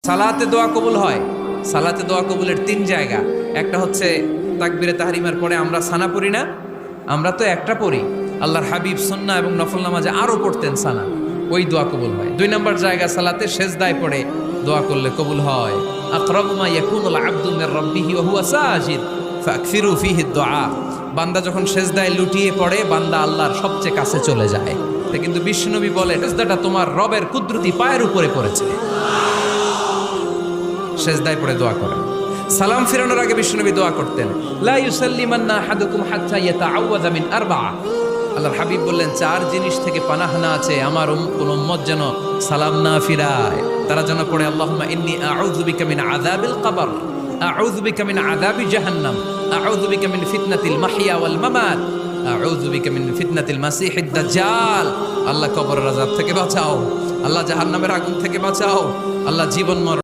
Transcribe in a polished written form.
সালাতে দোয়া কবুল হয়। সালাতে দোয়া কবুলের 3 জায়গা। একটা হচ্ছে তাকবীরে তাহরিমার পরে আমরা সানা পড়ি না, আমরা তো একটা পড়ি। আল্লাহর হাবিব সুন্নাহ এবং নফল নামাজে আরো পড়তেন সানা, ওই দোয়া কবুল হয়। 2 নম্বর জায়গা সালাতে সেজদায় পড়ে দোয়া করলে কবুল হয়। আকরাবু মা ইয়াকুনুল আবদু মির রাব্বিহি ওয়া হুয়া সাজিদ ফাকসিরু ফিহি দুআ। বান্দা যখন সেজদায় লুটিয়ে পড়ে, বান্দা আল্লাহর সবচেয়ে কাছে চলে যায়। কিন্তু বিশ্বনবী বলে, সেজদাটা তোমার রবের কুদরতি পায়ের উপরে পড়েছে। সেজদায় পড়ে দোয়া করেন। সালাম ফিরানোর আগে বিশ্বনবী দোয়া করতেন, লা ইউসাল্লিমান্না আহাদুকুম হাত্তা ইয়াতাআওয়াযা মিন আরবা'a। আল্লাহর হাবিব বললেন, 4 জিনিস থেকে পানাহানা আছে, আমার কোন উম্মত যেন সালাম না ফিরায়। তারা যেন পড়ে, আল্লাহুম্মা ইন্নী আউযু বিকা মিন আযাবিল কবর, আউযু বিকা মিন আযাবি জাহান্নাম, আউযু বিকা মিন ফিতনাতিল মাহইয়া ওয়াল মামাত, আউযু বিকা মিন ফিতনাতিল মাসিহিদ দাজ্জাল। আল্লাহ কবরের আযাব থেকে বাঁচাও, আল্লাহ জাহান্নামের আগুন থেকে বাঁচাও, আল্লাহ জীবন মরণ